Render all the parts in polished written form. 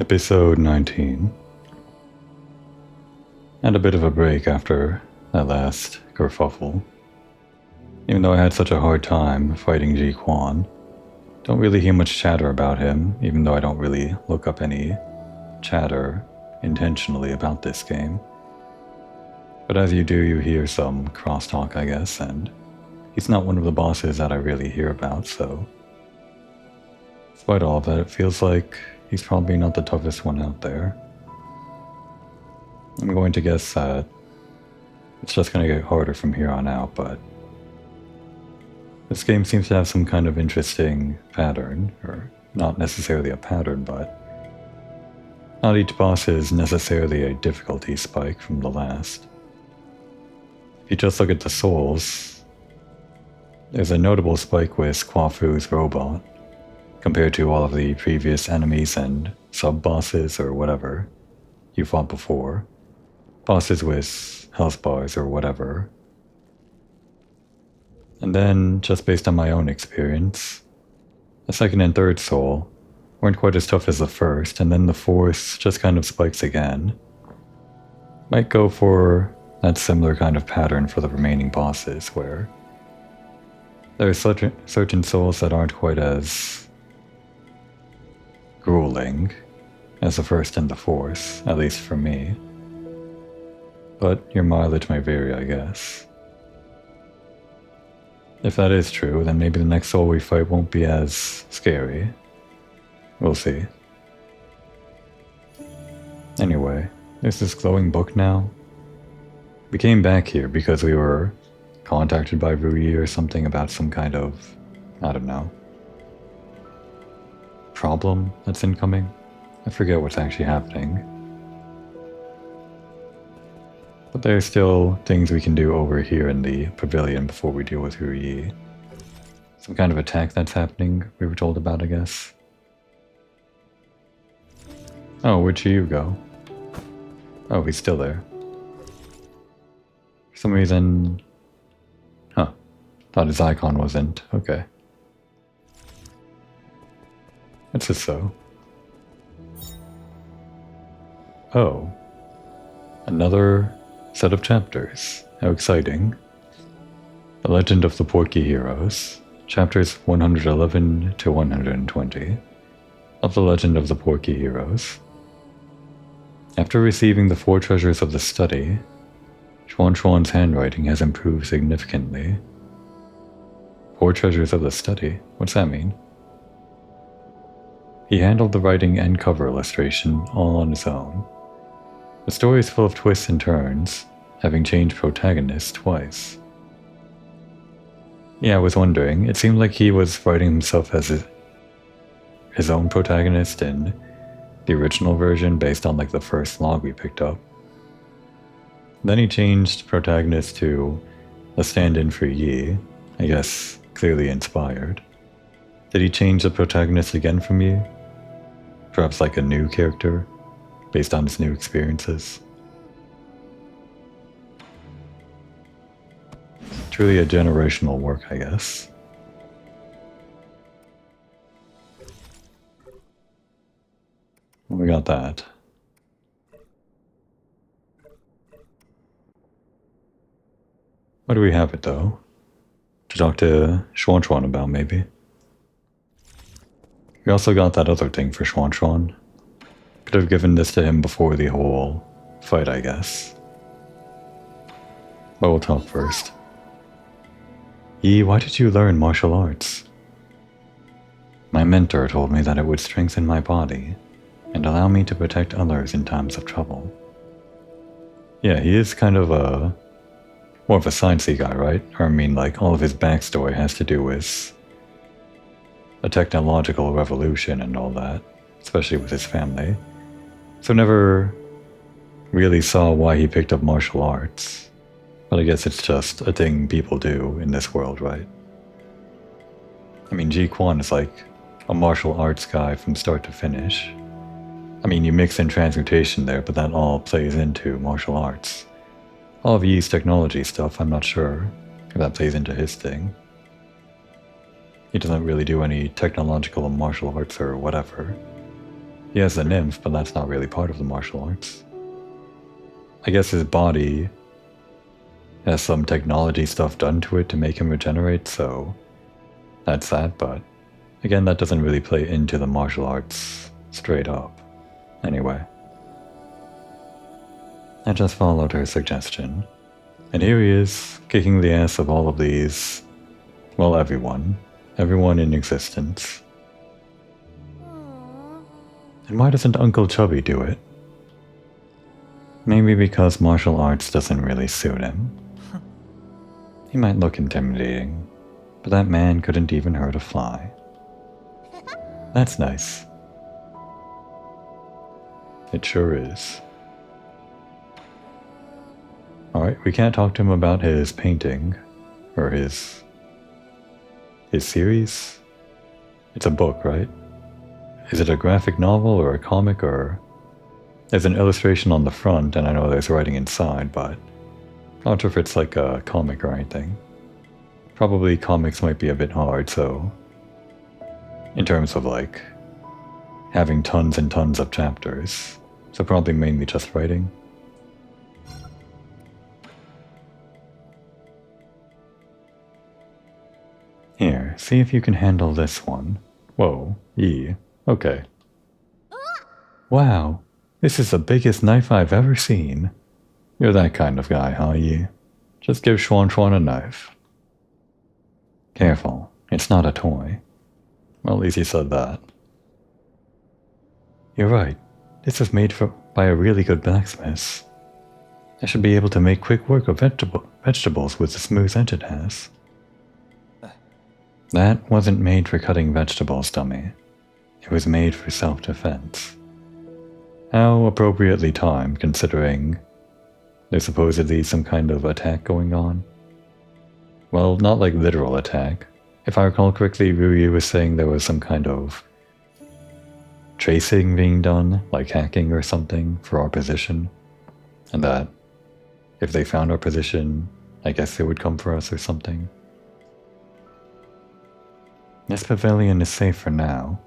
Episode 19. Had a bit of a break after that last kerfuffle. Even though I had such a hard time fighting Ji Quan, don't really hear much chatter about him, even though I don't really look up any chatter intentionally about this game. But as you do, you hear some crosstalk, I guess, and he's not one of the bosses that I really hear about, so despite all of that, it feels like he's probably not the toughest one out there. I'm going to guess that it's just going to get harder from here on out, but this game seems to have some kind of interesting pattern, or not necessarily a pattern, but not each boss is necessarily a difficulty spike from the last. If you just look at the souls, there's a notable spike with Kwafu's robot, compared to all of the previous enemies and sub-bosses or whatever you fought before. Bosses with health bars or whatever. And then, just based on my own experience, the second and third soul weren't quite as tough as the first, and then the fourth just kind of spikes again. Might go for that similar kind of pattern for the remaining bosses, where there are certain souls that aren't quite as grueling as the first and the fourth, at least for me. But your mileage may vary, I guess. If that is true, then maybe the next soul we fight won't be as scary. We'll see. Anyway, there's this glowing book now. We came back here because we were contacted by Rui or something about some kind of, I don't know, problem that's incoming. I forget what's actually happening. But there are still things we can do over here in the pavilion before we deal with Rui. Some kind of attack that's happening, we were told about, I guess. Oh, where'd you go? Oh, he's still there. For some reason... Huh. Thought his icon wasn't. Okay. It's just so. Oh. Another set of chapters. How exciting. The Legend of the Porky Heroes. Chapters 111 to 120 of The Legend of the Porky Heroes. After receiving the 4 treasures of the study, Xuan's handwriting has improved significantly. 4 treasures of the study? What's that mean? He handled the writing and cover illustration all on his own. The story is full of twists and turns, having changed protagonists twice. Yeah, I was wondering, it seemed like he was writing himself as his own protagonist in the original version based on like the first log we picked up. Then he changed protagonist to a stand-in for Yi, I guess clearly inspired. Did he change the protagonist again from Yi? Perhaps like a new character, based on his new experiences? Truly a generational work, I guess. We got that. Why do we have it, though? To talk to Xuan about, maybe? We also got that other thing for Xuan. Could have given this to him before the whole fight, I guess. But we'll talk first. Yi, why did you learn martial arts? My mentor told me that it would strengthen my body and allow me to protect others in times of trouble. Yeah, he is kind of more of a sciencey guy, right? Or I mean, like, all of his backstory has to do with a technological revolution and all that, especially with his family. So never really saw why he picked up martial arts. But I guess it's just a thing people do in this world, right? I mean, Ji Quan is like a martial arts guy from start to finish. I mean, you mix in transmutation there, but that all plays into martial arts. All of Yi's technology stuff, I'm not sure if that plays into his thing. He doesn't really do any technological martial arts or whatever. He has the nymph, but that's not really part of the martial arts. I guess his body has some technology stuff done to it to make him regenerate, so that's that, but again, that doesn't really play into the martial arts straight up. Anyway, I just followed her suggestion, and here he is, kicking the ass of all of these, well, everyone in existence. And why doesn't Uncle Chubby do it? Maybe because martial arts doesn't really suit him. He might look intimidating, but that man couldn't even hurt a fly. That's nice. It sure is. Alright, we can't talk to him about his painting, or his series? It's a book, right? Is it a graphic novel or a comic, or... There's an illustration on the front, and I know there's writing inside, but I'm not sure if it's like a comic or anything. Probably comics might be a bit hard, so... In terms of like... having tons and tons of chapters. So probably mainly just writing. Here, see if you can handle this one. Whoa, okay. Wow, this is the biggest knife I've ever seen. You're that kind of guy, huh, Yi? Just give Xuan a knife. Careful, it's not a toy. Well, at least he said that. You're right, this was made by a really good blacksmith. I should be able to make quick work of vegetables with the smooth edge it has. That wasn't made for cutting vegetables, dummy. It was made for self-defense. How appropriately timed, considering there's supposedly some kind of attack going on. Well, not like literal attack. If I recall correctly, Ryu was saying there was some kind of tracing being done, like hacking or something, for our position. And that if they found our position, I guess they would come for us or something. This pavilion is safe for now,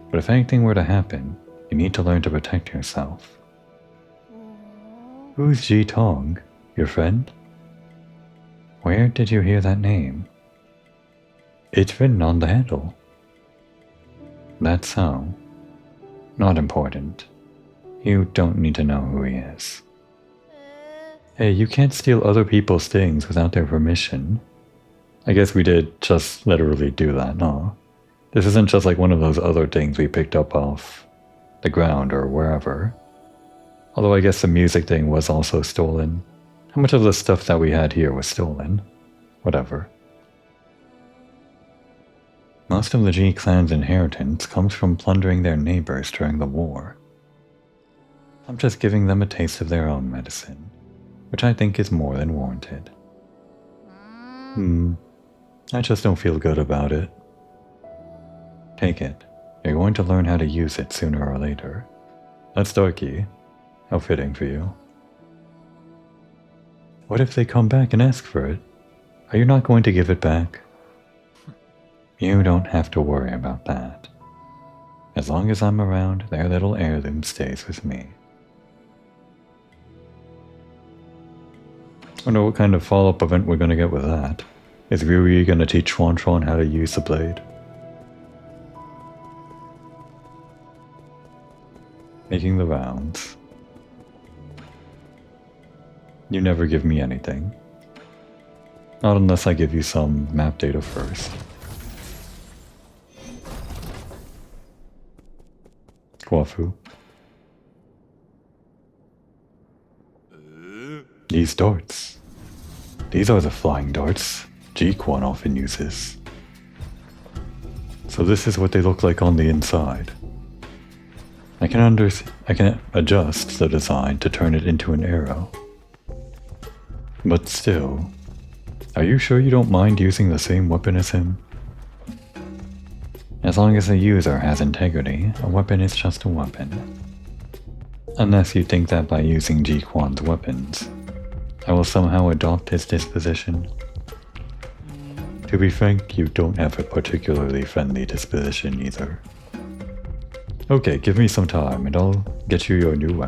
but if anything were to happen, you need to learn to protect yourself. Who's Ji Tong? Your friend? Where did you hear that name? It's written on the handle. That's so. Not important. You don't need to know who he is. Hey, you can't steal other people's things without their permission. I guess we did just literally do that, no? This isn't just like one of those other things we picked up off the ground or wherever. Although I guess the music thing was also stolen. How much of the stuff that we had here was stolen? Whatever. Most of the G clan's inheritance comes from plundering their neighbors during the war. I'm just giving them a taste of their own medicine, which I think is more than warranted. I just don't feel good about it. Take it. You're going to learn how to use it sooner or later. That's Darky. How fitting for you. What if they come back and ask for it? Are you not going to give it back? You don't have to worry about that. As long as I'm around, their little heirloom stays with me. I wonder what kind of follow-up event we're going to get with that. Is Ryuri going to teach Xuan how to use the blade? Making the rounds. You never give me anything. Not unless I give you some map data first. Kwafu. These darts. These are the flying darts Ji-Quan often uses. So this is what they look like on the inside. I can adjust the design to turn it into an arrow. But still, are you sure you don't mind using the same weapon as him? As long as the user has integrity, a weapon is just a weapon. Unless you think that by using Ji-Quan's weapons, I will somehow adopt his disposition. To be frank, you don't have a particularly friendly disposition either. Okay, give me some time and I'll get you your new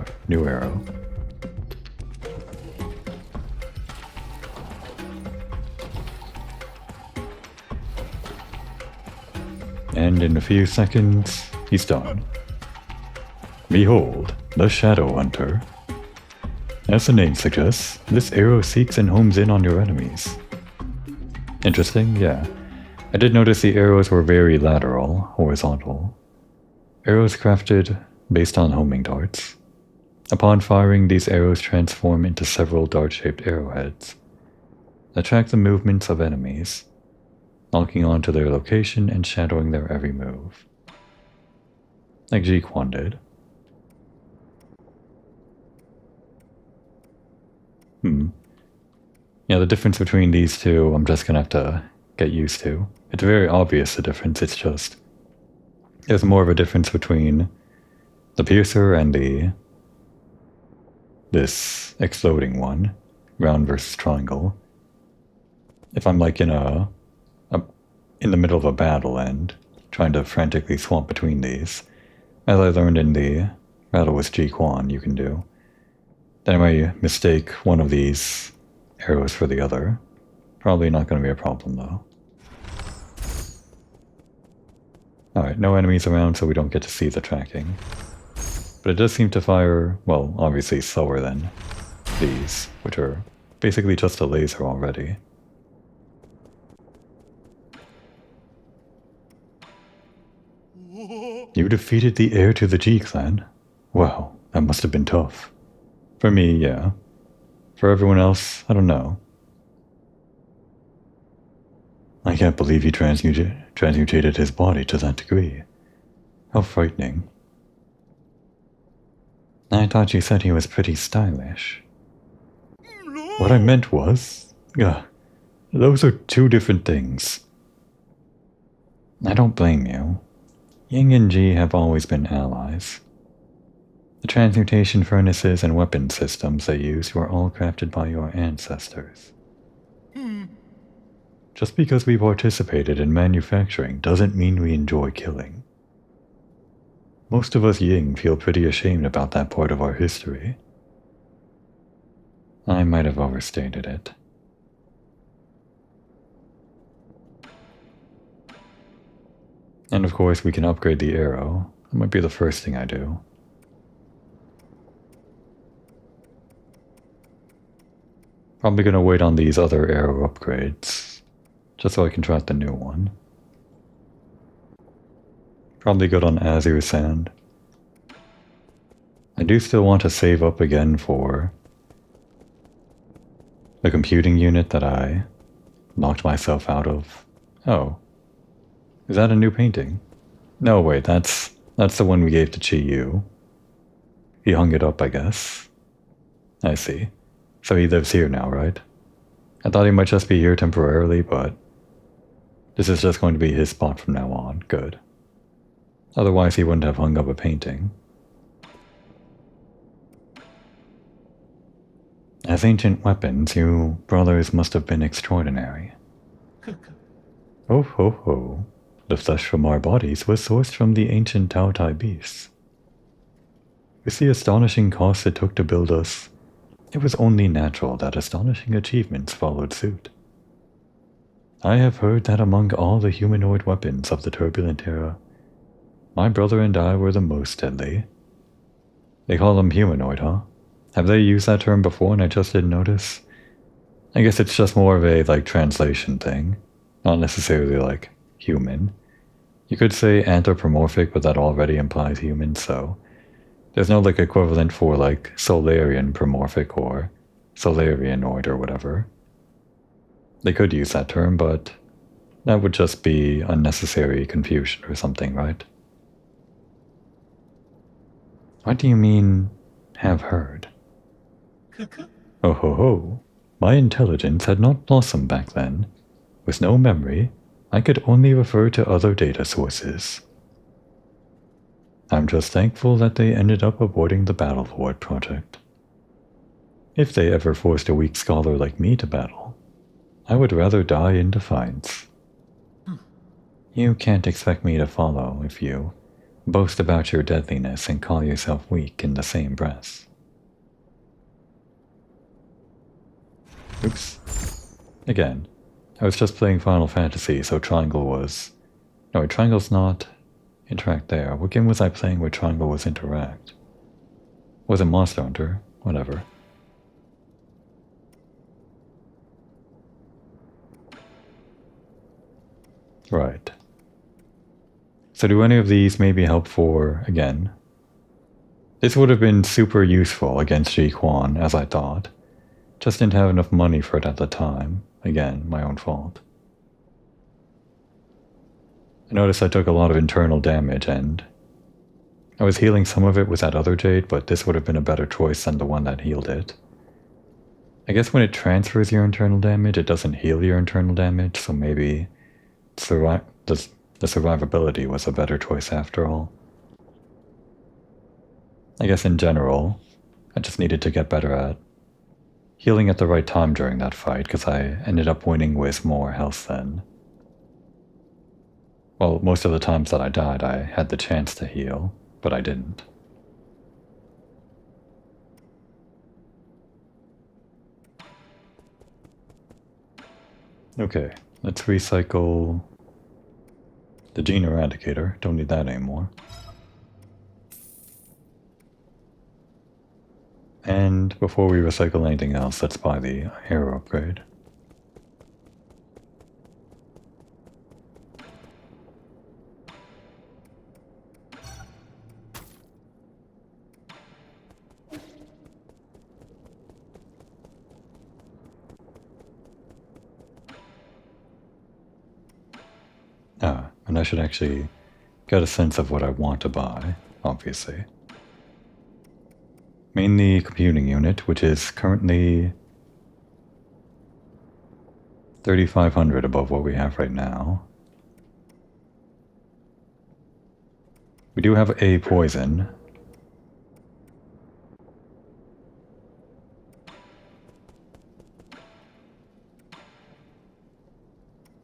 arrow. And in a few seconds, he's done. Behold, the Shadow Hunter. As the name suggests, this arrow seeks and homes in on your enemies. Interesting, yeah. I did notice the arrows were very lateral, horizontal. Arrows crafted based on homing darts. Upon firing, these arrows transform into several dart-shaped arrowheads that track the movements of enemies, locking onto their location and shadowing their every move. Like Ji-Quan did. Yeah, the difference between these two, I'm just gonna have to get used to. It's very obvious the difference, it's just... There's more of a difference between the piercer and this exploding one, round versus triangle. If I'm like in in the middle of a battle and trying to frantically swap between these, as I learned in the battle with Ji-Quan you can do, then I might mistake one of these arrows for the other. Probably not going to be a problem though. Alright, no enemies around so we don't get to see the tracking. But it does seem to fire, well, obviously slower than these, which are basically just a laser already. You defeated the heir to the G clan? Wow, that must have been tough. For me, yeah. For everyone else, I don't know. I can't believe he transmutated his body to that degree. How frightening. I thought you said he was pretty stylish. What I meant was... those are two different things. I don't blame you. Ying and Ji have always been allies. The transmutation furnaces and weapon systems they used were all crafted by your ancestors. Just because we participated in manufacturing doesn't mean we enjoy killing. Most of us Ying feel pretty ashamed about that part of our history. I might have overstated it. And of course we can upgrade the arrow. That might be the first thing I do. Probably gonna wait on these other arrow upgrades, just so I can try out the new one. Probably good on Azure Sand. I do still want to save up again for the computing unit that I knocked myself out of. Oh. Is that a new painting? No, wait, that's the one we gave to Chi Yu. He hung it up, I guess. I see. So he lives here now, right? I thought he might just be here temporarily, but this is just going to be his spot from now on. Good. Otherwise he wouldn't have hung up a painting. As ancient weapons, you brothers must have been extraordinary. Oh ho ho. The flesh from our bodies was sourced from the ancient Tao Tai beasts. With the astonishing cost it took to build us, it was only natural that astonishing achievements followed suit. I have heard that among all the humanoid weapons of the turbulent era, my brother and I were the most deadly. They call them humanoid, huh? Have they used that term before and I just didn't notice? I guess it's just more of a, translation thing. Not necessarily, human. You could say anthropomorphic, but that already implies human, so... There's no, equivalent for, Solarian promorphic or Solarianoid or whatever. They could use that term, but that would just be unnecessary confusion or something, right? What do you mean, have heard? Oh ho ho. My intelligence had not blossomed back then. With no memory, I could only refer to other data sources. I'm just thankful that they ended up aborting the Battleford project. If they ever forced a weak scholar like me to battle, I would rather die in defiance. You can't expect me to follow if you boast about your deadliness and call yourself weak in the same breath. Oops. Again, I was just playing Final Fantasy, so triangle was... No, wait, triangle's not interact there. What game was I playing where triangle was interact? Was it Monster Hunter? Whatever. Right. So do any of these maybe help for, again? This would have been super useful against Ji Quan, as I thought. Just didn't have enough money for it at the time. Again, my own fault. I noticed I took a lot of internal damage, and I was healing some of it with that other jade, but this would have been a better choice than the one that healed it. I guess when it transfers your internal damage, it doesn't heal your internal damage, so maybe the survivability was a better choice after all. I guess in general, I just needed to get better at healing at the right time during that fight, because I ended up winning with more health then. Well, most of the times that I died, I had the chance to heal, but I didn't. Okay, let's recycle the gene eradicator. Don't need that anymore. And before we recycle anything else, let's buy the arrow upgrade. And I should actually get a sense of what I want to buy, obviously. Mainly computing unit, which is currently 3,500 above what we have right now. We do have a poison.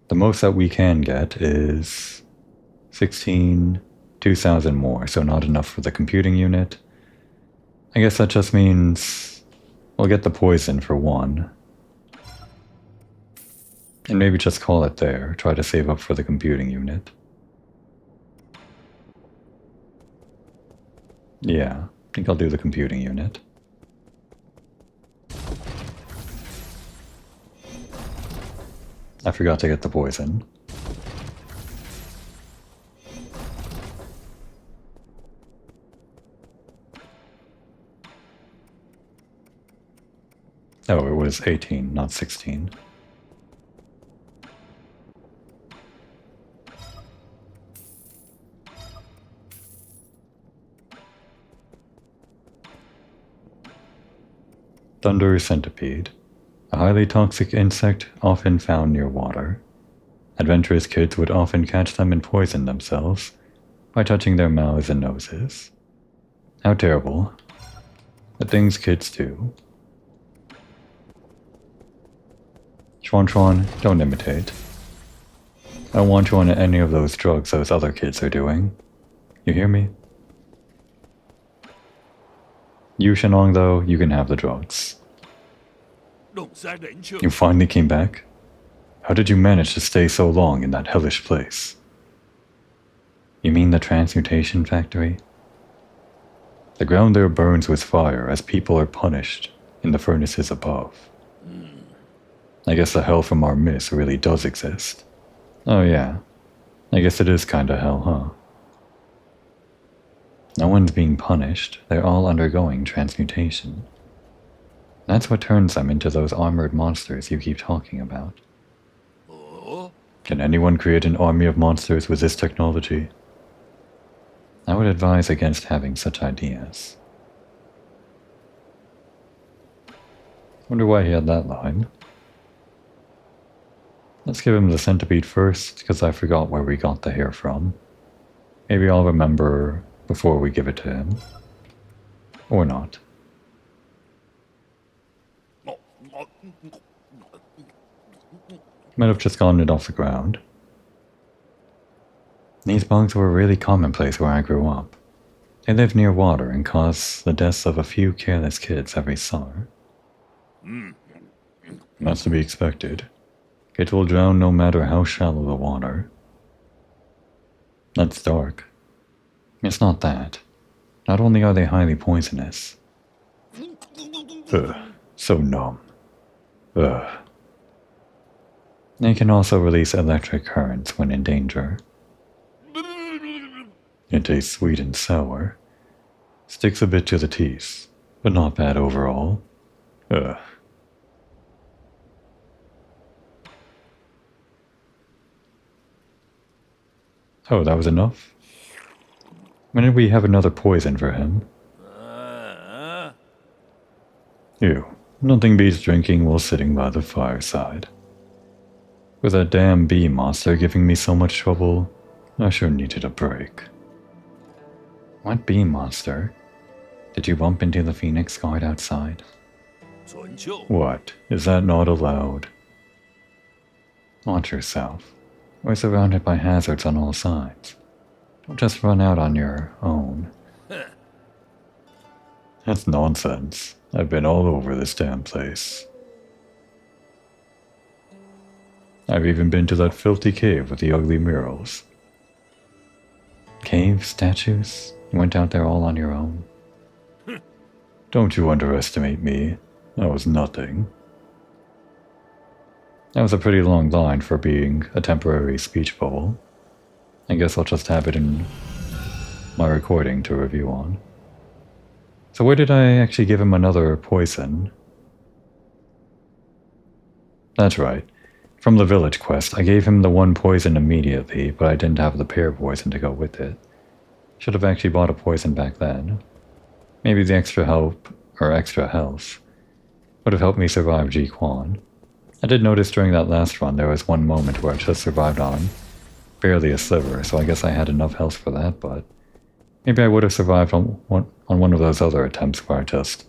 The most that we can get is 2,000 more, so not enough for the computing unit. I guess that just means we'll get the poison for one. And maybe just call it there, try to save up for the computing unit. Yeah, I think I'll do the computing unit. I forgot to get the poison. Oh, it was 18, not 16. Thunder centipede. A highly toxic insect often found near water. Adventurous kids would often catch them and poison themselves by touching their mouths and noses. How terrible. The things kids do. Chuan Chuan, don't imitate. I don't want you on any of those drugs those other kids are doing. You hear me? You, Shenong, though, you can have the drugs. You finally came back? How did you manage to stay so long in that hellish place? You mean the transmutation factory? The ground there burns with fire as people are punished in the furnaces above. I guess the hell from our myths really does exist. Oh yeah, I guess it is kinda hell, huh? No one's being punished, they're all undergoing transmutation. That's what turns them into those armored monsters you keep talking about. Can anyone create an army of monsters with this technology? I would advise against having such ideas. Wonder why he had that line. Let's give him the centipede first, because I forgot where we got the hair from. Maybe I'll remember before we give it to him. Or not. Might have just gotten it off the ground. These bugs were really commonplace where I grew up. They live near water and cause the deaths of a few careless kids every summer. That's to be expected. Kids will drown no matter how shallow the water. That's dark. It's not that. Not only are they highly poisonous. Ugh, so numb. Ugh. They can also release electric currents when in danger. It tastes sweet and sour. Sticks a bit to the teeth, but not bad overall. Ugh. Oh, that was enough? When did we have another poison for him? Ew. Nothing beats drinking while sitting by the fireside. With that damn bee monster giving me so much trouble, I sure needed a break. What bee monster? Did you bump into the Phoenix guard outside? What? Is that not allowed? Watch yourself. We're surrounded by hazards on all sides. Don't just run out on your own. That's nonsense. I've been all over this damn place. I've even been to that filthy cave with the ugly murals. Cave? Statues? You went out there all on your own? Don't you underestimate me. I was nothing. That was a pretty long line for being a temporary speech bubble. I guess I'll just have it in my recording to review on. So where did I actually give him another poison? That's right. From the village quest, I gave him the one poison immediately, but I didn't have the pear poison to go with it. Should have actually bought a poison back then. Maybe the extra help, or extra health, would have helped me survive Ji-Quan. I did notice during that last run there was one moment where I just survived on barely a sliver, so I guess I had enough health for that, but maybe I would have survived on one of those other attempts where I just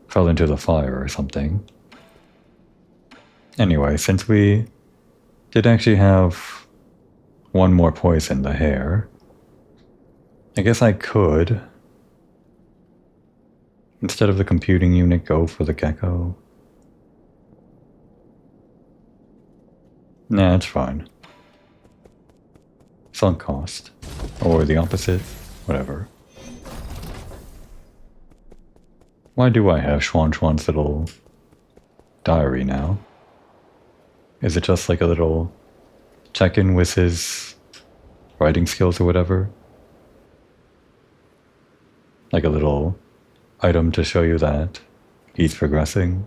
fell into the fire or something. Anyway, since we did actually have one more poison, the hare, I guess I could, instead of the computing unit, go for the gecko. Nah, it's fine. Sunk cost. Or the opposite. Whatever. Why do I have Schwan's little diary now? Is it just like a little check-in with his writing skills or whatever? Like a little item to show you that he's progressing?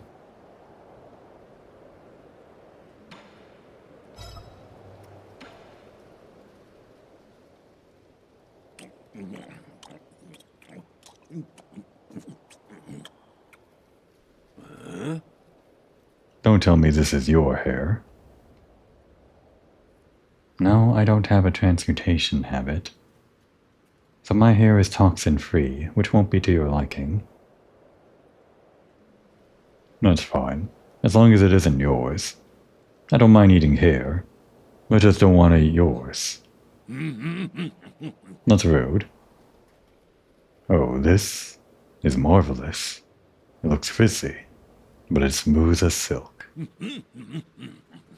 Don't tell me this is your hair. No, I don't have a transmutation habit. So my hair is toxin-free, which won't be to your liking. That's fine, as long as it isn't yours. I don't mind eating hair, but I just don't want to eat yours. That's rude. Oh, this is marvelous. It looks frizzy, but it's smooth as silk.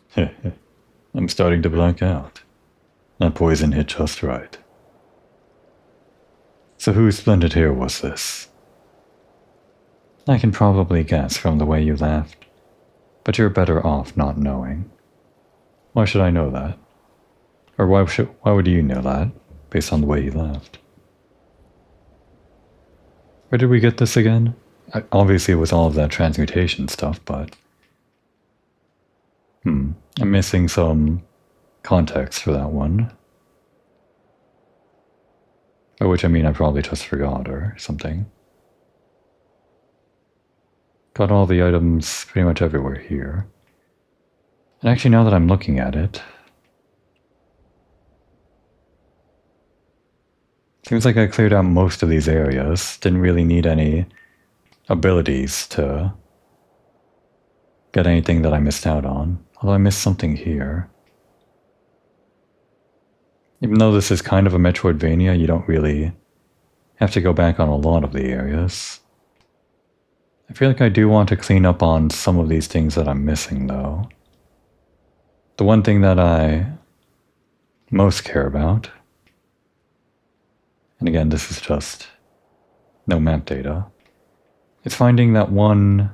I'm starting to black out. That poison hit just right. So whose splendid hair was this? I can probably guess from the way you laughed, but you're better off not knowing. Why should I know that? Or why would you know that, based on the way you laughed? Where did we get this again? Obviously it was all of that transmutation stuff, but... I'm missing some context for that one. By which I mean I probably just forgot or something. Got all the items pretty much everywhere here. And actually now that I'm looking at it, seems like I cleared out most of these areas. Didn't really need any abilities to get anything that I missed out on. Although I missed something here. Even though this is kind of a Metroidvania, you don't really have to go back on a lot of the areas. I feel like I do want to clean up on some of these things that I'm missing, though. The one thing that I most care about, and again, this is just no map data, is finding that one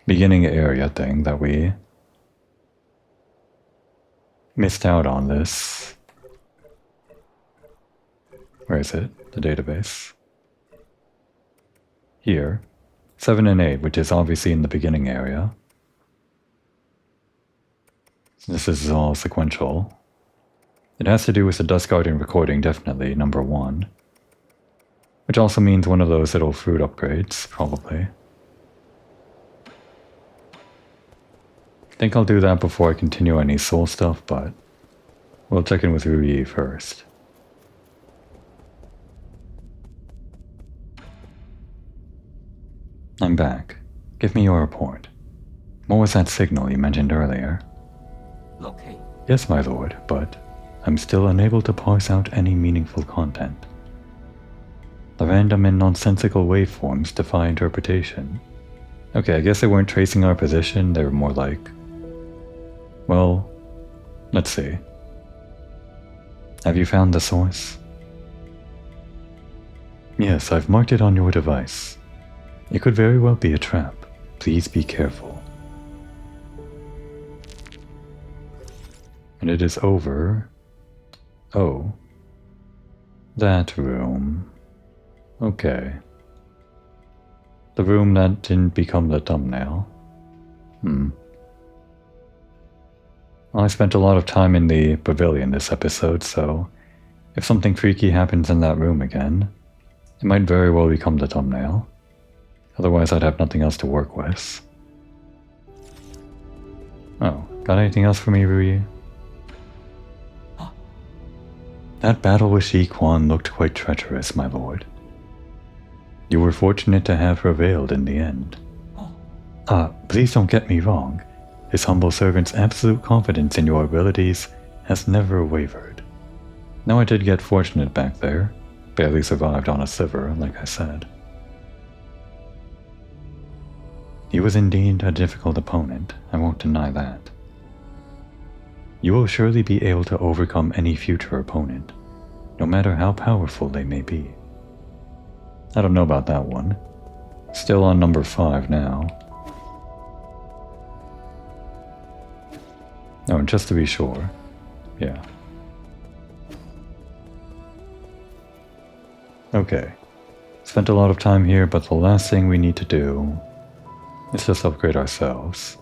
beginning area thing that we missed out on this. Where is it? The database. Here. 7 and 8, which is obviously in the beginning area. This is all sequential. It has to do with the Dust Guardian recording, definitely, number 1. Which also means one of those little fruit upgrades, probably. I think I'll do that before I continue any soul stuff, but we'll check in with Rui first. I'm back. Give me your report. What was that signal you mentioned earlier? Locate. Yes, my lord, but I'm still unable to parse out any meaningful content. The random and nonsensical waveforms defy interpretation. Okay, I guess they weren't tracing our position, they were more like... Well, let's see. Have you found the source? Yes, I've marked it on your device. It could very well be a trap. Please be careful. And it is over... Oh. That room. Okay. The room that didn't become the thumbnail. Well, I spent a lot of time in the pavilion this episode, so if something freaky happens in that room again, it might very well become the thumbnail. Otherwise, I'd have nothing else to work with. Oh, got anything else for me, Rui? That battle with Ji Quan looked quite treacherous, my lord. You were fortunate to have prevailed in the end. Please don't get me wrong. His humble servant's absolute confidence in your abilities has never wavered. Now I did get fortunate back there. Barely survived on a sliver, like I said. He was indeed a difficult opponent, I won't deny that. You will surely be able to overcome any future opponent, no matter how powerful they may be. I don't know about that one. Still on number 5 now. Oh, and just to be sure, yeah. Okay. Spent a lot of time here, but the last thing we need to do is just upgrade ourselves.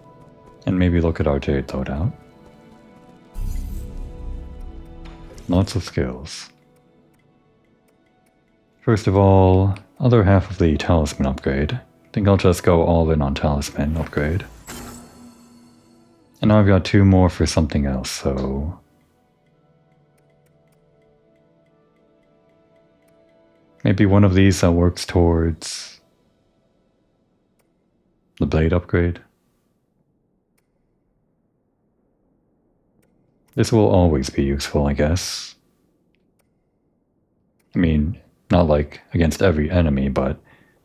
And maybe look at our Jade loadout. Lots of skills. First of all, other half of the talisman upgrade. Think I'll just go all in on talisman upgrade. And now I've got 2 more for something else, so... maybe one of these that works towards... the blade upgrade. This will always be useful, I guess. I mean, not like against every enemy, but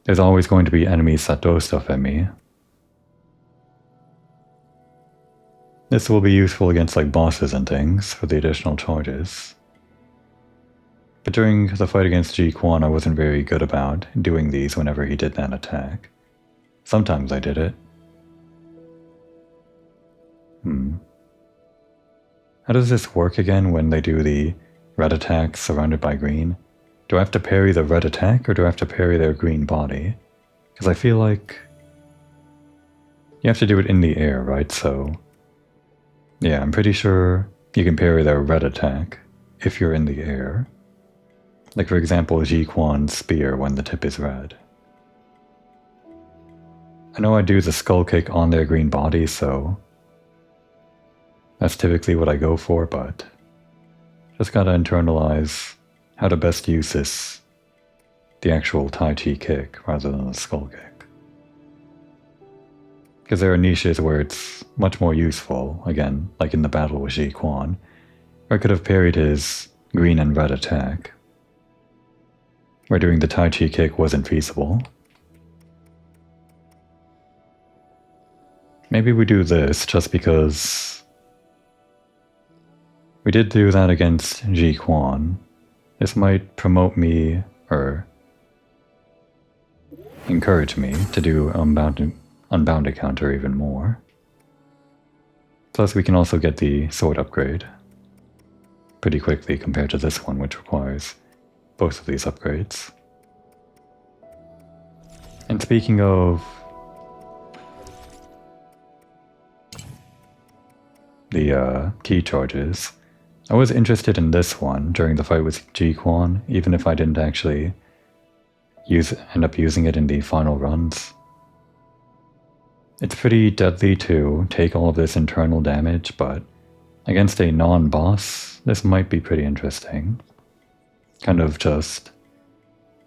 there's always going to be enemies that throw stuff at me. This will be useful against like bosses and things for the additional charges. But during the fight against Ji Quan, I wasn't very good about doing these whenever he did that attack. Sometimes I did it. How does this work again when they do the red attack surrounded by green? Do I have to parry the red attack or do I have to parry their green body? Because I feel like you have to do it in the air, right? So yeah, I'm pretty sure you can parry their red attack if you're in the air. Like for example, Ji Quan's spear when the tip is red. I know I do the skull kick on their green body, so that's typically what I go for, but just gotta internalize how to best use this, the actual Tai Chi kick rather than the skull kick. Because there are niches where it's much more useful, again, like in the battle with Ji Quan, Or I could have parried his green and red attack, where doing the Tai Chi kick wasn't feasible. Maybe we do this just because we did do that against Ji Quan. This might promote me, or encourage me to do Unbounded counter even more. Plus we can also get the sword upgrade pretty quickly compared to this one, which requires both of these upgrades. And speaking of the key charges, I was interested in this one during the fight with Ji Quan, even if I didn't actually end up using it in the final runs. It's pretty deadly to take all of this internal damage, but against a non-boss, this might be pretty interesting. Kind of just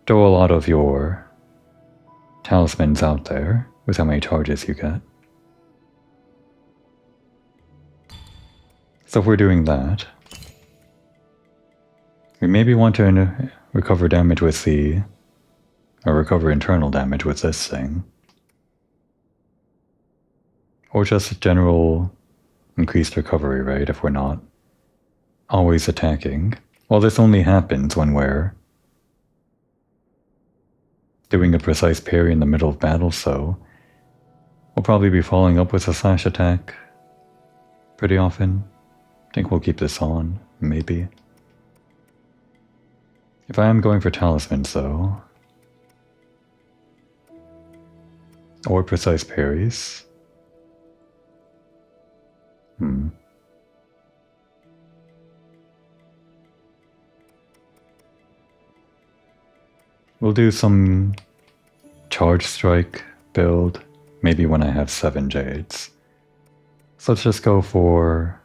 throw a lot of your talismans out there with how many charges you get. So if we're doing that, we maybe want to recover damage with or recover internal damage with this thing. Or just general increased recovery rate if we're not always attacking. Well, this only happens when we're doing a precise parry in the middle of battle, so we'll probably be following up with a slash attack pretty often. I think we'll keep this on, maybe. If I am going for talismans though, or precise parries, we'll do some charge strike build, maybe when I have 7 jades. So let's just go for,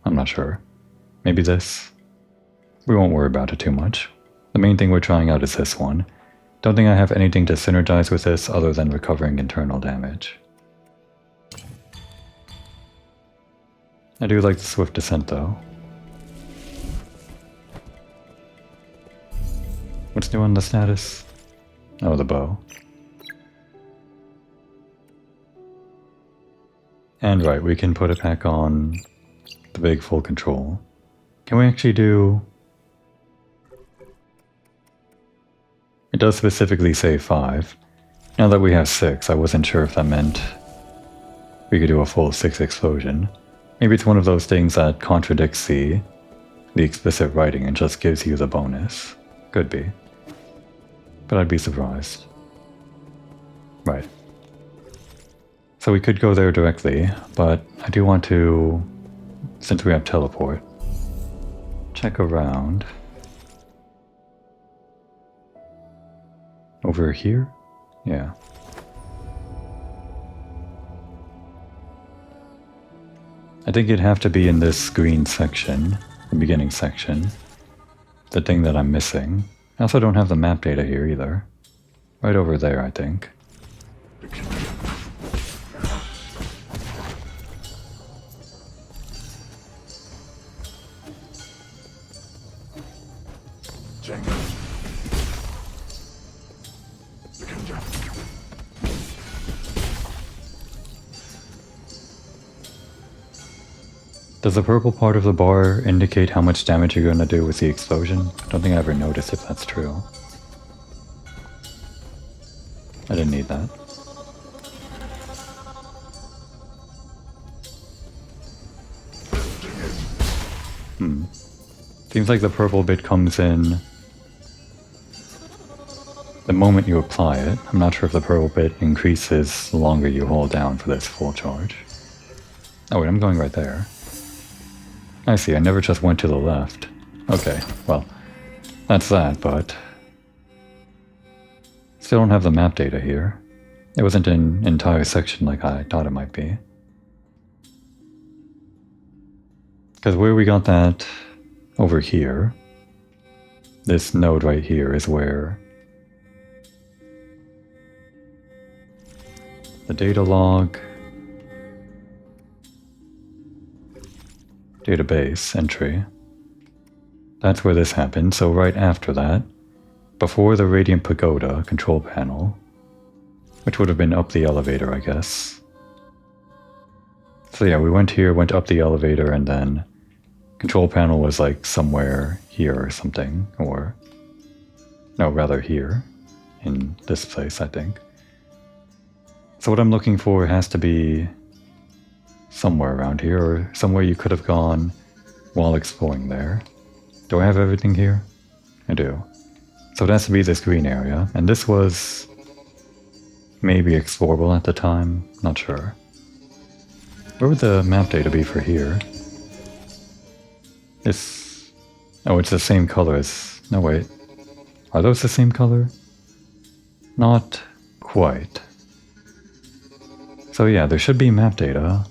I'm not sure, maybe this. We won't worry about it too much. The main thing we're trying out is this one. Don't think I have anything to synergize with this other than recovering internal damage. I do like the swift descent though. What's new on the status? Oh, the bow. And right, we can put it back on the big full control. Can we actually do... It does specifically say 5. Now that we have 6, I wasn't sure if that meant we could do a full 6 explosion. Maybe it's one of those things that contradicts the explicit writing and just gives you the bonus. Could be. But I'd be surprised. Right. So we could go there directly, but I do want to, since we have teleport, check around. Over here? Yeah. I think it'd have to be in this green section, the beginning section. The thing that I'm missing. I also don't have the map data here either. Right over there, I think. Does the purple part of the bar indicate how much damage you're going to do with the explosion? I don't think I ever noticed if that's true. I didn't need that. Seems like the purple bit comes in the moment you apply it. I'm not sure if the purple bit increases the longer you hold down for this full charge. Oh wait, I'm going right there. I see, I never just went to the left. Okay, well, that's that, but... Still don't have the map data here. It wasn't an entire section like I thought it might be. Because where we got that over here, this node right here is where the data log, database entry, That's where this happened, so right after that, before the Radiant Pagoda control panel, which would have been up the elevator, I guess. So yeah, we went here, went up the elevator, and then control panel was like somewhere here or something, or no, rather here, in this place, I think. So what I'm looking for has to be somewhere around here, or somewhere you could have gone while exploring there. Do I have everything here? I do. So it has to be this green area, and this was maybe explorable at the time, not sure. Where would the map data be for here? This... oh, it's the same color as... no, wait. Are those the same color? Not quite. So yeah, there should be map data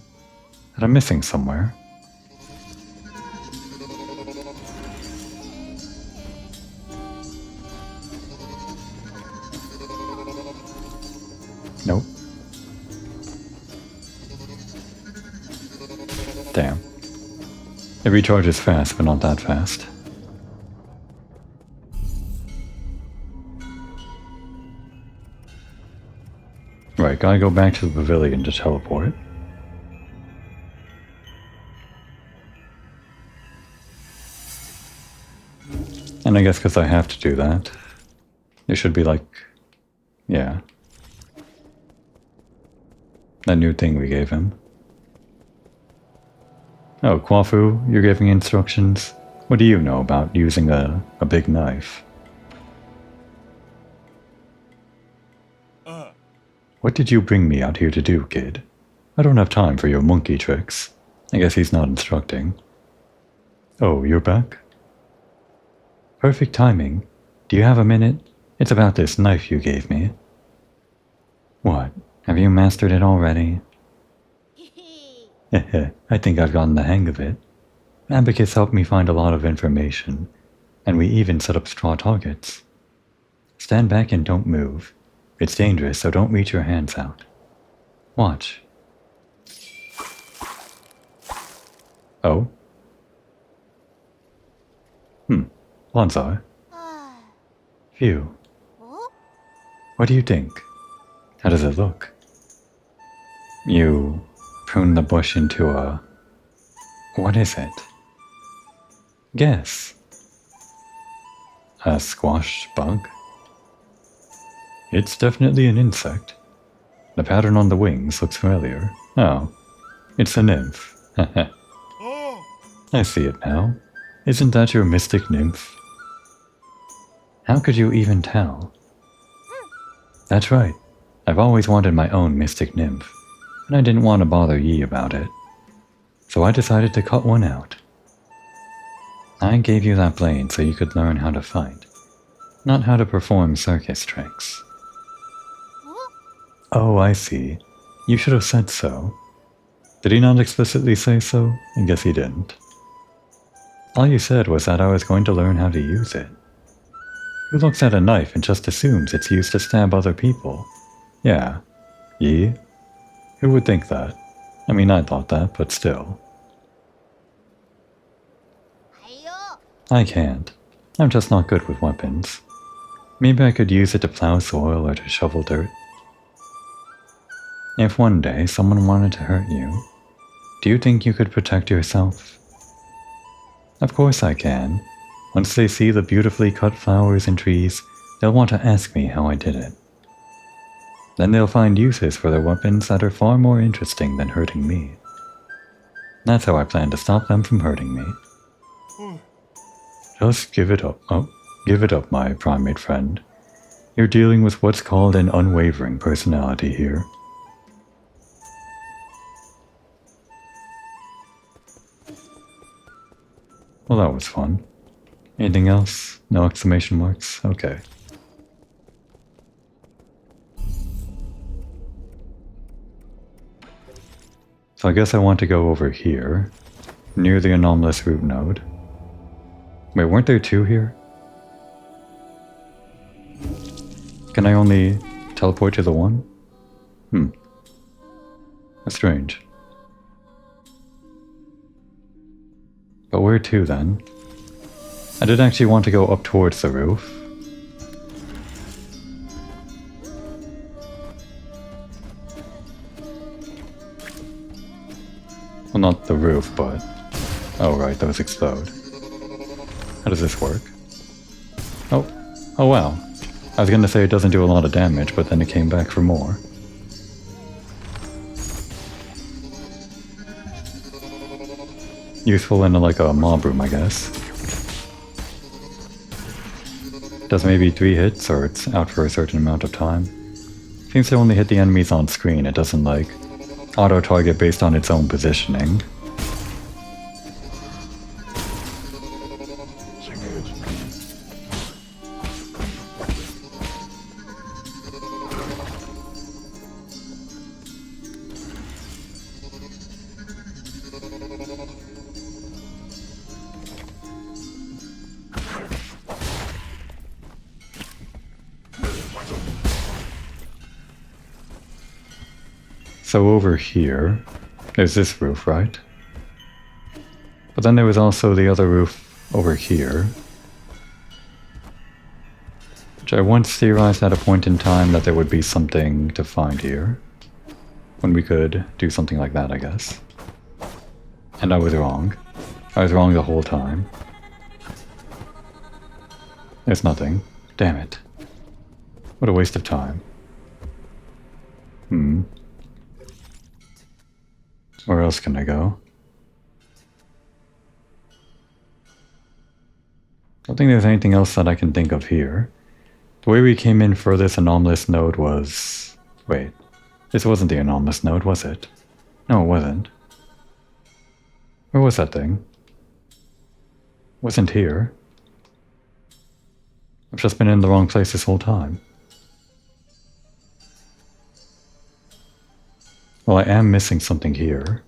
that I'm missing somewhere. Nope. Damn. It recharges fast, but not that fast. Right, gotta go back to the pavilion to teleport. And I guess because I have to do that, it should be like... yeah. That new thing we gave him. Oh, Kwafu, you're giving instructions? What do you know about using a big knife? What did you bring me out here to do, kid? I don't have time for your monkey tricks. I guess he's not instructing. Oh, you're back? Perfect timing. Do you have a minute? It's about this knife you gave me. What? Have you mastered it already? I think I've gotten the hang of it. Abacus helped me find a lot of information, and we even set up straw targets. Stand back and don't move. It's dangerous, so don't reach your hands out. Watch. Oh? Lonzar. Phew. What do you think? How does it look? You prune the bush into a... what is it? Guess. A squash bug? It's definitely an insect. The pattern on the wings looks familiar. Oh, it's a nymph. I see it now. Isn't that your mystic nymph? How could you even tell? That's right. I've always wanted my own mystic nymph, and I didn't want to bother Yi about it. So I decided to cut one out. I gave you that blade so you could learn how to fight, not how to perform circus tricks. Oh, I see. You should have said so. Did he not explicitly say so? I guess he didn't. All you said was that I was going to learn how to use it. Who looks at a knife and just assumes it's used to stab other people? Yeah. Yi? Who would think that? I mean, I thought that, but still. I can't. I'm just not good with weapons. Maybe I could use it to plow soil or to shovel dirt. If one day someone wanted to hurt you, do you think you could protect yourself? Of course I can. Once they see the beautifully cut flowers and trees, they'll want to ask me how I did it. Then they'll find uses for their weapons that are far more interesting than hurting me. That's how I plan to stop them from hurting me. Just give it up. Oh, give it up, my primate friend. You're dealing with what's called an unwavering personality here. Well, that was fun. Anything else? No exclamation marks? Okay. So I guess I want to go over here, near the anomalous root node. Wait, weren't there two here? Can I only teleport to the one? That's strange. But where to then? I did actually want to go up towards the roof. Well, not the roof, but... Oh, right, those explode. How does this work? Oh. Oh, wow. I was gonna say it doesn't do a lot of damage, but then it came back for more. Useful in like a mob room, I guess. Does maybe 3 hits, or it's out for a certain amount of time. Seems to only hit the enemies on screen, it doesn't like auto-target based on its own positioning. So over here, there's this roof, right? But then there was also the other roof over here, which I once theorized at a point in time that there would be something to find here, when we could do something like that, I guess. And I was wrong. I was wrong the whole time. There's nothing. Damn it. What a waste of time. Where else can I go? I don't think there's anything else that I can think of here. The way we came in for this anomalous node was... Wait. This wasn't the anomalous node, was it? No, it wasn't. Where was that thing? It wasn't here. I've just been in the wrong place this whole time. Well, I am missing something here.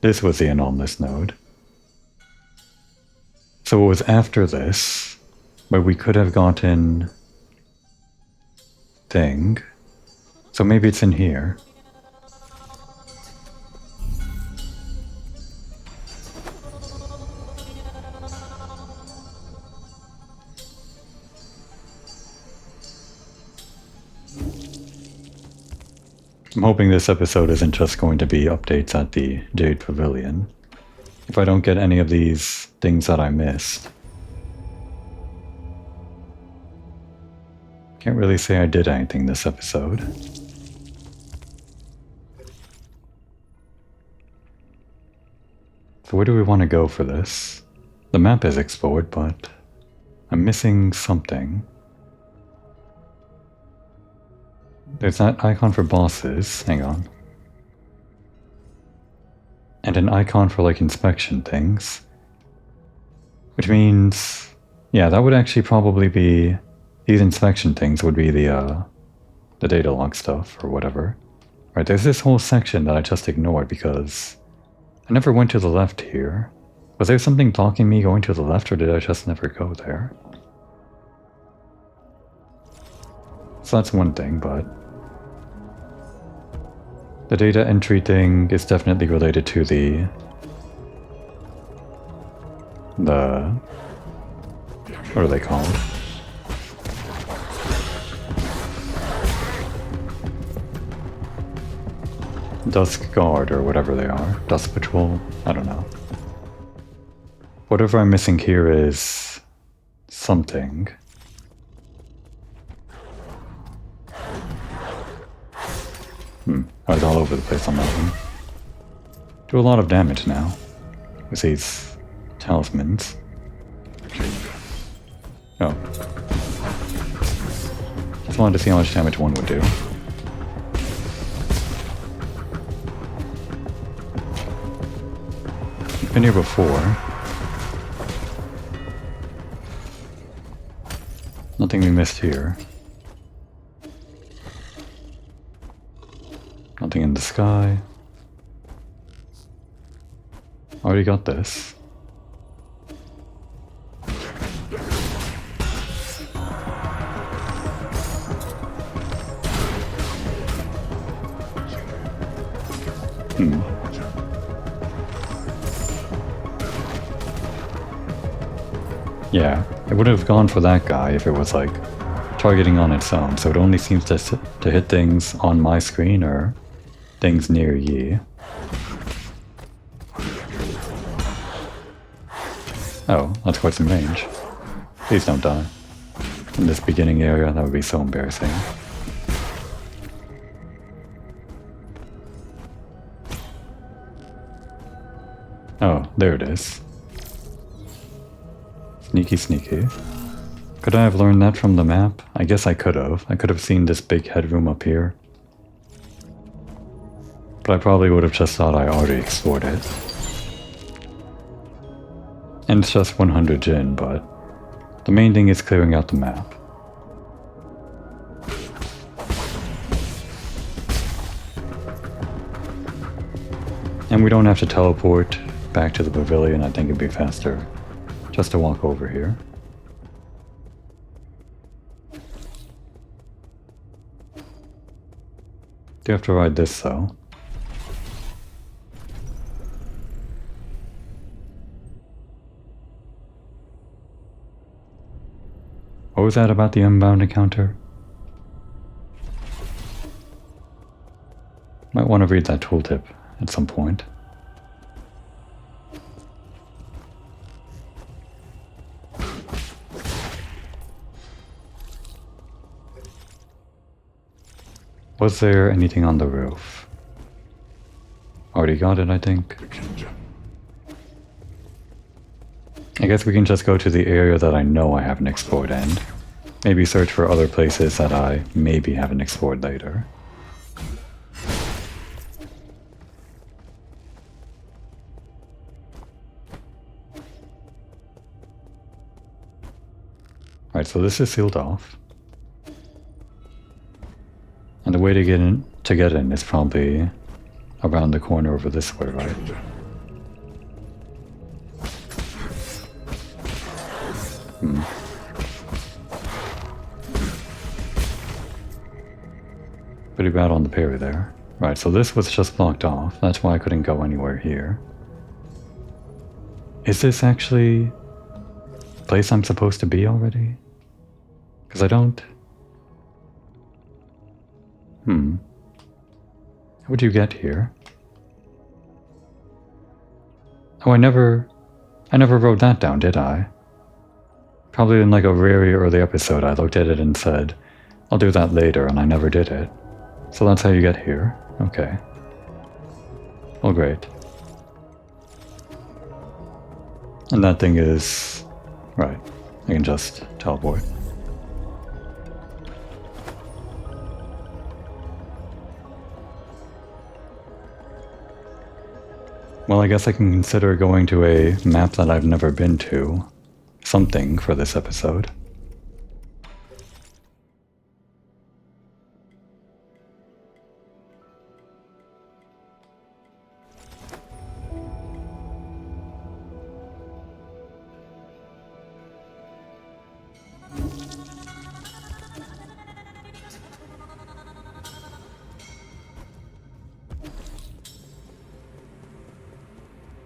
This was the anomalous node. So it was after this, where we could have gotten... thing. So maybe it's in here. I'm hoping this episode isn't just going to be updates at the Jade Pavilion. If I don't get any of these things that I missed. Can't really say I did anything this episode. So where do we want to go for this? The map is explored, but I'm missing something. There's that icon for bosses. Hang on. And an icon for like inspection things. Which means... yeah, that would actually probably be... these inspection things would be the data log stuff or whatever. Right, there's this whole section that I just ignored because I never went to the left here. Was there something blocking me going to the left, or did I just never go there? So that's one thing, but... the data entry thing is definitely related to the... what are they called? Dusk Guard or whatever they are. Dusk Patrol? I don't know. Whatever I'm missing here is... something. I was all over the place on that one. Do a lot of damage now. With these talismans. Oh. Just wanted to see how much damage one would do. I've been here before. Nothing we missed here. Nothing in the sky. Already got this. Yeah, it would have gone for that guy if it was like targeting on its own, so it only seems to hit things on my screen or things near ye. Oh, that's quite some range. Please don't die. In this beginning area, that would be so embarrassing. Oh, there it is. Sneaky, sneaky. Could I have learned that from the map? I guess I could have. I could have seen this big headroom up here. But I probably would have just thought I already explored it. And it's just 100 Jin, but the main thing is clearing out the map. And we don't have to teleport back to the pavilion. I think it'd be faster just to walk over here. Do have to ride this though. What was that about the unbound encounter? Might want to read that tooltip at some point. Was there anything on the roof? Already got it, I think. I guess we can just go to the area that I know I haven't explored and maybe search for other places that I maybe haven't explored later. Alright, so this is sealed off. And the way to get in is probably around the corner over this way, right? Pretty bad on the parry there. Right, so this was just blocked off. That's why I couldn't go anywhere here. Is this actually the place I'm supposed to be already? Because I don't... How would you get here? Oh, I never wrote that down, did I? Probably in like a very early episode I looked at it and said, I'll do that later, and I never did it. So that's how you get here? Okay. Well, great. And that thing is... right. I can just teleport. Well, I guess I can consider going to a map that I've never been to. Something for this episode.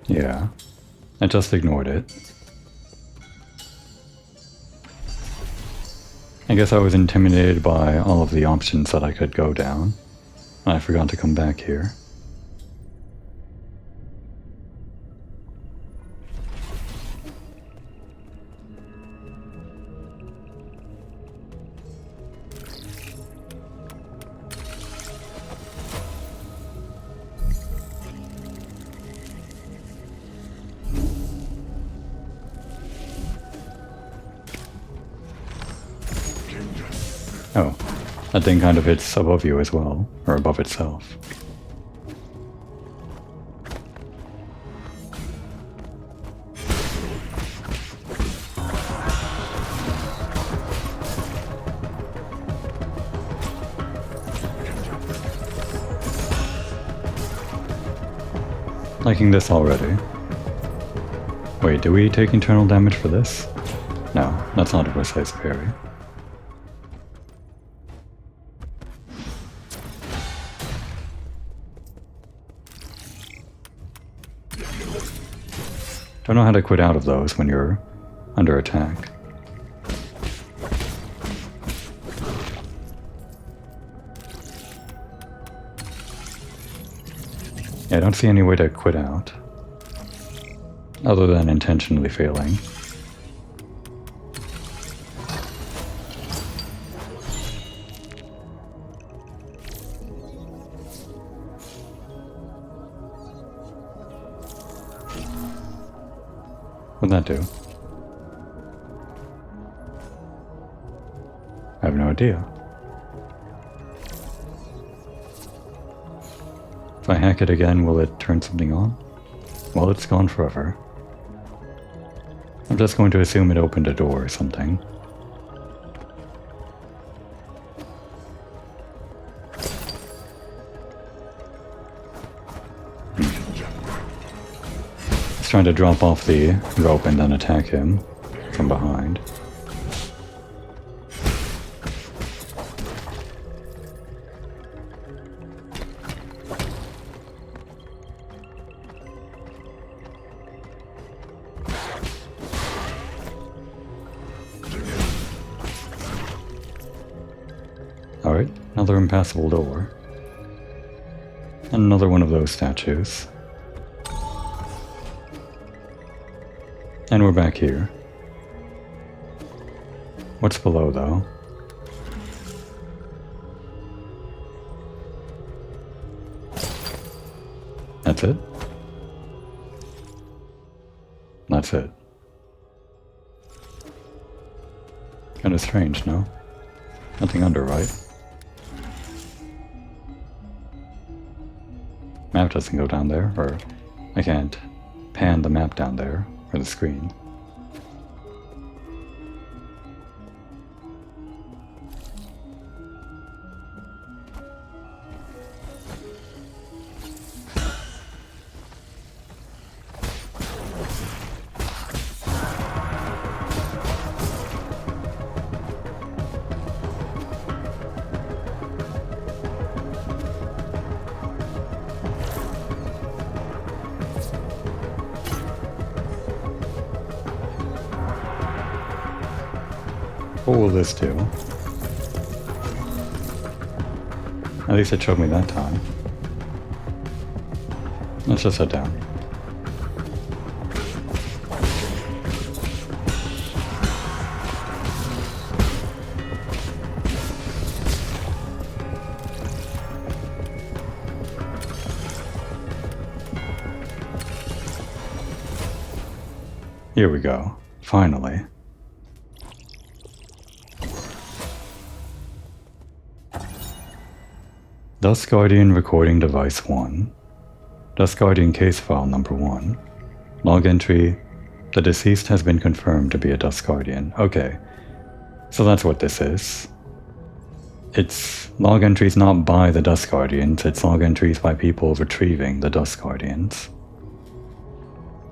Yeah, I just ignored it. I guess I was intimidated by all of the options that I could go down, and I forgot to come back here. Oh, that thing kind of hits above you as well, or above itself. Liking this already. Wait, do we take internal damage for this? No, that's not a precise parry. Don't know how to quit out of those when you're under attack. Yeah, I don't see any way to quit out, other than intentionally failing. What'd that do? I have no idea. If I hack it again, will it turn something on? Well, it's gone forever. I'm just going to assume it opened a door or something. It's trying to drop off the rope and then attack him from behind. Alright, another impassable door. And another one of those statues. And we're back here. What's below, though? That's it? That's it. Kinda strange, no? Nothing under, right? Map doesn't go down there, or I can't pan the map down there, or the screen. What will this do? At least it showed me that time. Let's just head down. Here we go. Finally. Dust Guardian Recording Device 1. Dust Guardian Case File Number 1. Log entry. The deceased has been confirmed to be a Dust Guardian. Okay. So that's what this is. It's log entries not by the Dust Guardians, it's log entries by people retrieving the Dust Guardians.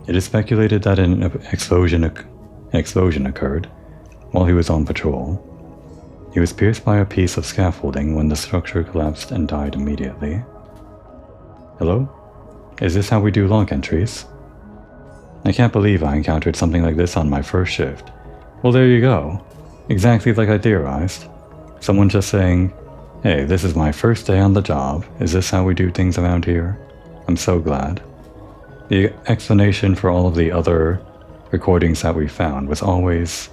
It is speculated that an explosion occurred while he was on patrol. He was pierced by a piece of scaffolding when the structure collapsed and died immediately. Hello? Is this how we do log entries? I can't believe I encountered something like this on my first shift. Well, there you go. Exactly like I theorized. Someone just saying, hey, this is my first day on the job. Is this how we do things around here? I'm so glad. The explanation for all of the other recordings that we found was always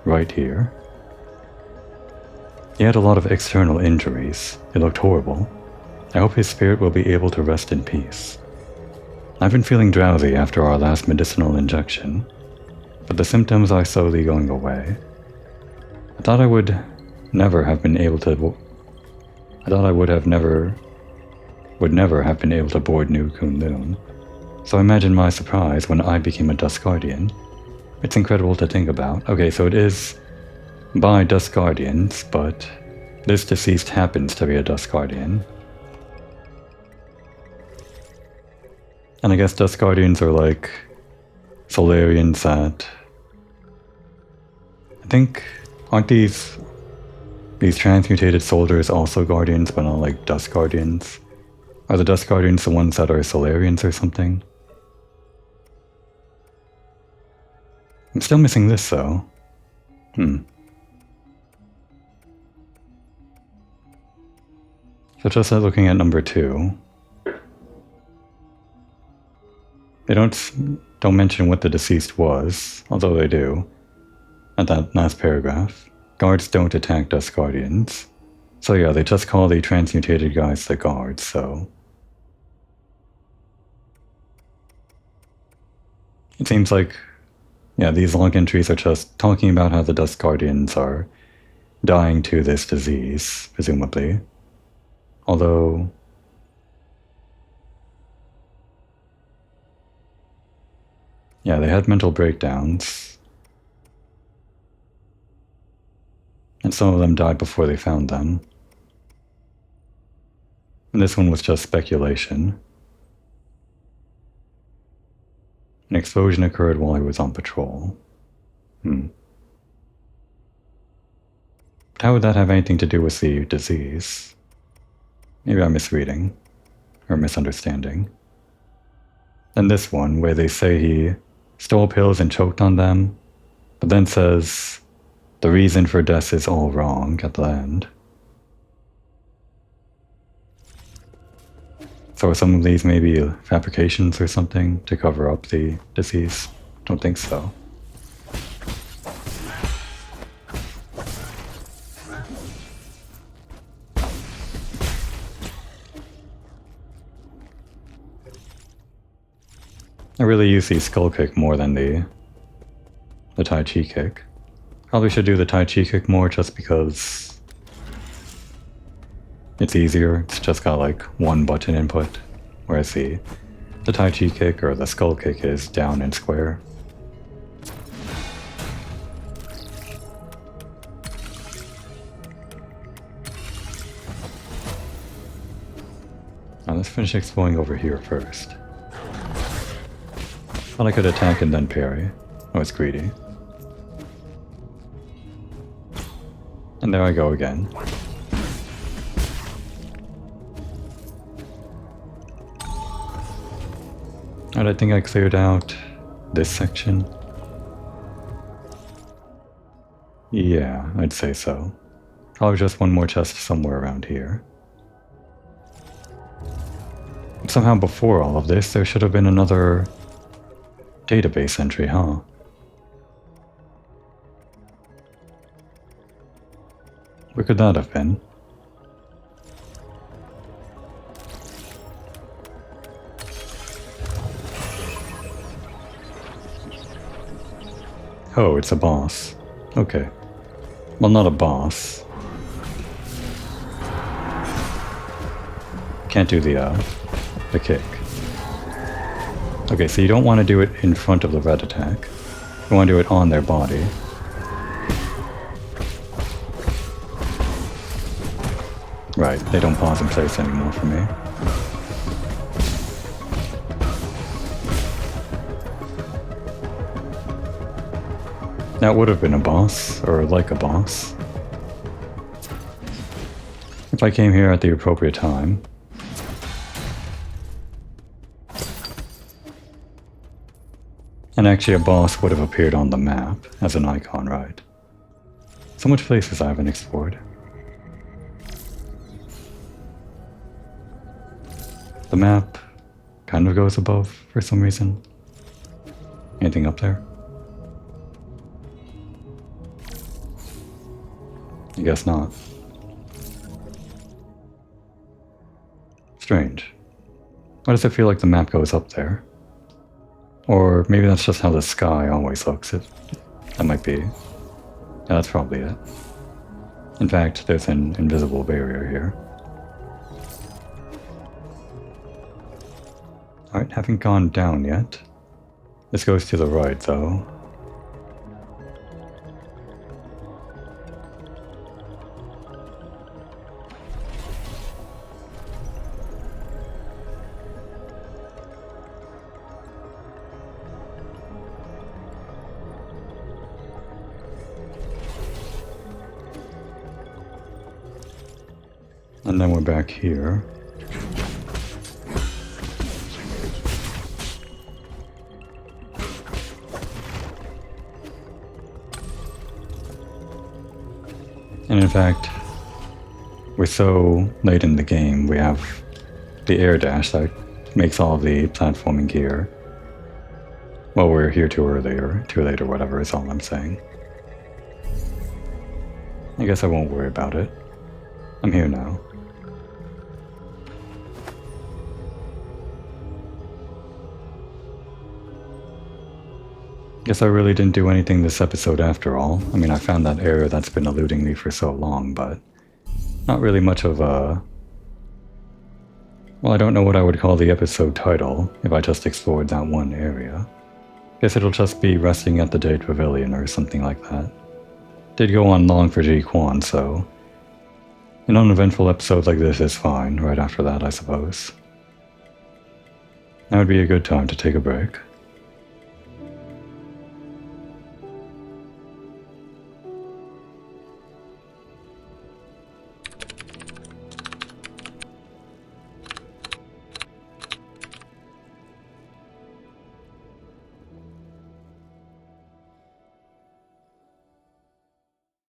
right here. He had a lot of external injuries. It looked horrible. I hope his spirit will be able to rest in peace. I've been feeling drowsy after our last medicinal injection, but the symptoms are slowly going away. I thought I would never have been able to board New Kunlun, so imagine my surprise when I became a Dust Guardian. It's incredible to think about. Okay, so it is by Dust Guardians, but this deceased happens to be a Dust Guardian. And I guess Dust Guardians are like Solarians that... I think... aren't these transmutated soldiers also Guardians, but not like Dust Guardians? Are the Dust Guardians the ones that are Solarians or something? I'm still missing this, though. So just looking at number 2, they don't mention what the deceased was, although they do, at that last paragraph. Guards don't attack Dust Guardians. So yeah, they just call the transmutated guys the guards, so... It seems like, yeah, these log entries are just talking about how the Dust Guardians are dying to this disease, presumably. Although... yeah, they had mental breakdowns. And some of them died before they found them. And this one was just speculation. An explosion occurred while he was on patrol. But how would that have anything to do with the disease? Maybe I'm misreading. Or misunderstanding. Then this one, where they say he stole pills and choked on them, but then says the reason for death is all wrong at the end. So are some of these maybe fabrications or something to cover up the disease? Don't think so. I really use the skull kick more than the Tai Chi kick. Probably should do the Tai Chi kick more just because it's easier. It's just got like one button input, whereas the Tai Chi kick or the skull kick is down and square. Now let's finish exploring over here first. Thought I could attack and then parry. Oh, it's greedy. And there I go again. And I think I cleared out this section. Yeah, I'd say so. Probably just one more chest somewhere around here. Somehow before all of this, there should have been another database entry, huh? Where could that have been? Oh, it's a boss. Okay. Well, not a boss. Can't do the kick. Okay, so you don't want to do it in front of the red attack. You want to do it on their body. Right, they don't pause in place anymore for me. That would have been a boss, or like a boss. If I came here at the appropriate time. And actually a boss would have appeared on the map as an icon, right? So much places I haven't explored. The map kind of goes above for some reason. Anything up there? I guess not. Strange. Why does it feel like the map goes up there? Or maybe that's just how the sky always looks. That might be. Yeah, that's probably it. In fact, there's an invisible barrier here. Alright, haven't gone down yet. This goes to the right, though. And then we're back here. And in fact, we're so late in the game, we have the air dash that makes all the platforming here. Well, we're here too early or too late or whatever is all I'm saying. I guess I won't worry about it. I'm here now. Guess I really didn't do anything this episode after all. I mean, I found that area that's been eluding me for so long, but not really much of a... Well, I don't know what I would call the episode title if I just explored that one area. Guess it'll just be Resting at the Jade Pavilion or something like that. Did go on long for Ji Quan, so an uneventful episode like this is fine right after that, I suppose. That would be a good time to take a break.